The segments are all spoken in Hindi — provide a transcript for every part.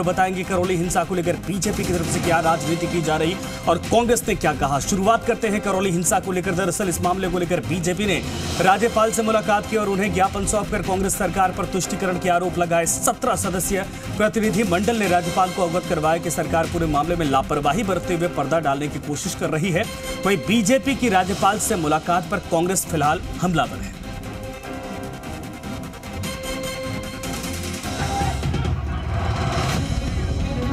बताएंगे करौली हिंसा को लेकर बीजेपी की तरफ से क्या राजनीति की जा रही और कांग्रेस ने क्या कहा। शुरुआत करते हैं करौली हिंसा को लेकर। दरअसल इस मामले को लेकर बीजेपी ने राज्यपाल से मुलाकात की और उन्हें ज्ञापन सौंपकर कांग्रेस सरकार पर तुष्टीकरण के आरोप लगाए। 17 सदस्यीय प्रतिनिधि मंडल ने राज्यपाल को अवगत करवाया कि सरकार पूरे मामले में लापरवाही बरतते हुए पर्दा डालने की कोशिश कर रही है। वहीं बीजेपी की राज्यपाल से मुलाकात पर कांग्रेस फिलहाल हमलावर है।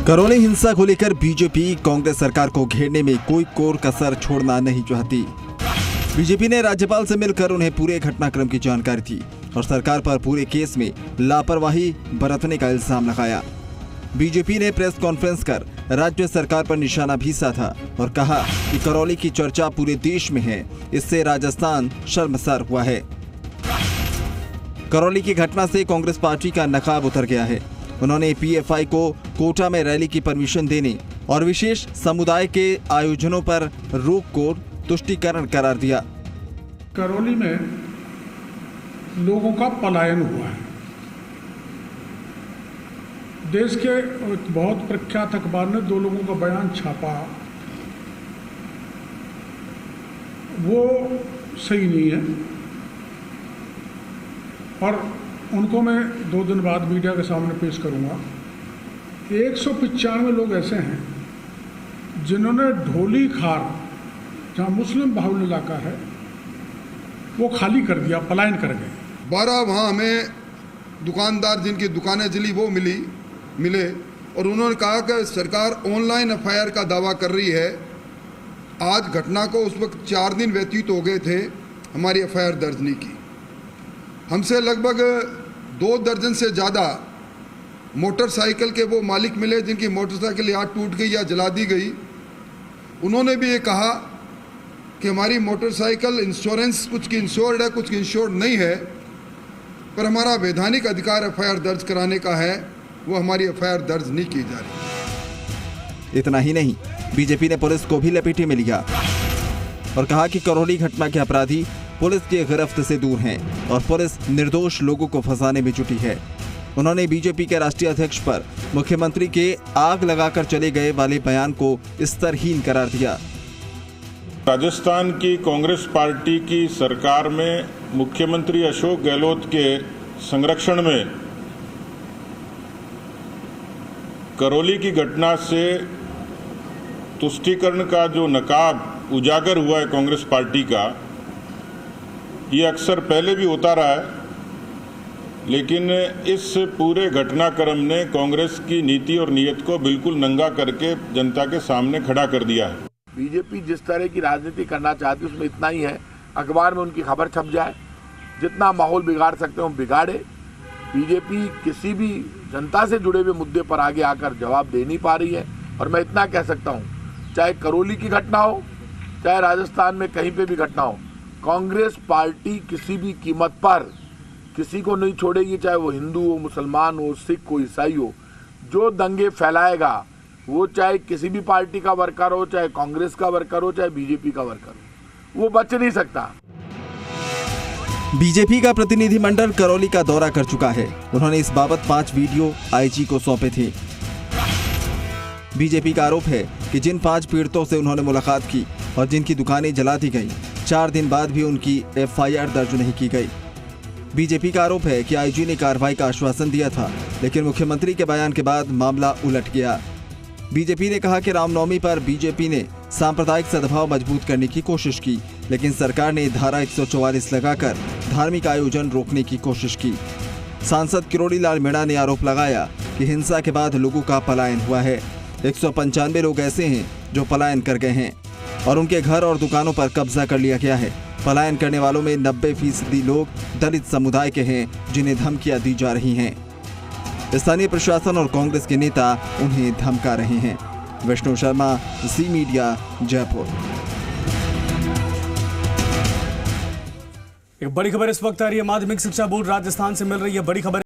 करौली हिंसा को लेकर बीजेपी कांग्रेस सरकार को घेरने में कोई कोर कसर छोड़ना नहीं चाहती। बीजेपी ने राज्यपाल से मिलकर उन्हें पूरे घटनाक्रम की जानकारी दी और सरकार पर पूरे केस में लापरवाही बरतने का इल्जाम लगाया। बीजेपी ने प्रेस कॉन्फ्रेंस कर राज्य सरकार पर निशाना भी साधा और कहा कि करौली की चर्चा पूरे देश में है, इससे राजस्थान शर्मसार हुआ है। करौली की घटना से कांग्रेस पार्टी का नकाब उतर गया है। उन्होंने पीएफआई को कोटा में रैली की परमिशन देने और विशेष समुदाय के आयोजनों पर रोक को तुष्टीकरण करार दिया। करौली में लोगों का पलायन हुआ है। देश के बहुत प्रख्यात अखबार ने 2 लोगों का बयान छापा, वो सही नहीं है और उनको मैं 2 दिन बाद मीडिया के सामने पेश करूंगा। 195 लोग ऐसे हैं जिन्होंने ढोली खार, जहां मुस्लिम बाहुल इलाका है, वो खाली कर दिया, पलायन कर गए। 12 वहाँ हमें दुकानदार जिनकी दुकानें जली वो मिले और उन्होंने कहा कि सरकार ऑनलाइन एफआईआर का दावा कर रही है। आज घटना को उस वक्त 4 दिन व्यतीत हो गए थे, हमारी एफआईआर दर्ज नहीं की। हमसे लगभग 2 दर्जन से ज़्यादा मोटरसाइकिल के वो मालिक मिले जिनकी मोटरसाइकिल या टूट गई या जला दी गई। उन्होंने भी ये कहा कि हमारी मोटरसाइकिल इंश्योरेंस कुछ की इंश्योर्ड है, कुछ की इंश्योर्ड नहीं है, पर हमारा वैधानिक अधिकार एफआईआर दर्ज कराने का है, वो हमारी एफआईआर दर्ज नहीं की जा रही। इतना ही नहीं, बीजेपी ने पुलिस को भी लपेटे में लिया और कहा कि करौली घटना के अपराधी पुलिस की गिरफ्त से दूर हैं और पुलिस निर्दोष लोगों को फंसाने में जुटी है। उन्होंने बीजेपी के राष्ट्रीय अध्यक्ष पर मुख्यमंत्री के आग लगाकर चले गए वाले बयान को स्तरहीन करार दिया। राजस्थान की कांग्रेस पार्टी की सरकार में मुख्यमंत्री अशोक गहलोत के संरक्षण में करौली की घटना से तुष्टीकरण का जो नकाब उजागर हुआ है कांग्रेस पार्टी का, ये अक्सर पहले भी होता रहा है, लेकिन इस पूरे घटनाक्रम ने कांग्रेस की नीति और नीयत को बिल्कुल नंगा करके जनता के सामने खड़ा कर दिया है। बीजेपी जिस तरह की राजनीति करना चाहती है उसमें इतना ही है, अखबार में उनकी खबर छप जाए, जितना माहौल बिगाड़ सकते हो बिगाड़े। बीजेपी किसी भी जनता से जुड़े हुए मुद्दे पर आगे आकर जवाब दे नहीं पा रही है। और मैं इतना कह सकता हूँ, चाहे करौली की घटना हो, चाहे राजस्थान में कहीं पे भी घटना हो, कांग्रेस पार्टी किसी भी कीमत पर किसी को नहीं छोड़ेगी, चाहे वो हिंदू हो, मुसलमान हो, सिख हो, ईसाई हो। जो दंगे फैलाएगा वो चाहे किसी भी पार्टी का वर्कर हो, चाहे कांग्रेस का वर्कर हो, चाहे बीजेपी का वर्कर हो, वो बच नहीं सकता। बीजेपी का प्रतिनिधिमंडल करौली का दौरा कर चुका है। उन्होंने इस बाबत 5 वीडियो आईजी को सौंपे थे। बीजेपी का आरोप है कि जिन 5 पीड़ितों से उन्होंने मुलाकात की और जिनकी दुकानें जला दी गई, 4 दिन बाद भी उनकी एफआईआर दर्ज नहीं की गई। बीजेपी का आरोप है कि आईजी ने कार्रवाई का आश्वासन दिया था, लेकिन मुख्यमंत्री के बयान के बाद मामला उलट गया। बीजेपी ने कहा कि रामनवमी पर बीजेपी ने सांप्रदायिक सद्भाव मजबूत करने की कोशिश की, लेकिन सरकार ने धारा 144 लगाकर धार्मिक आयोजन रोकने की कोशिश की। सांसद किरोड़ी लाल मीणा ने आरोप लगाया कि हिंसा के बाद लोगों का पलायन हुआ है। 195 लोग ऐसे हैं जो पलायन कर गए हैं और उनके घर और दुकानों पर कब्जा कर लिया गया है। पलायन करने वालों में 90% लोग दलित समुदाय के हैं, जिन्हें धमकियां दी जा रही हैं। स्थानीय प्रशासन और कांग्रेस के नेता उन्हें धमका रहे हैं। विष्णु शर्मा, जी मीडिया, जयपुर। एक बड़ी खबर इस वक्त आ रही है। माध्यमिक शिक्षा बोर्ड राजस्थान से मिल रही है बड़ी खबर।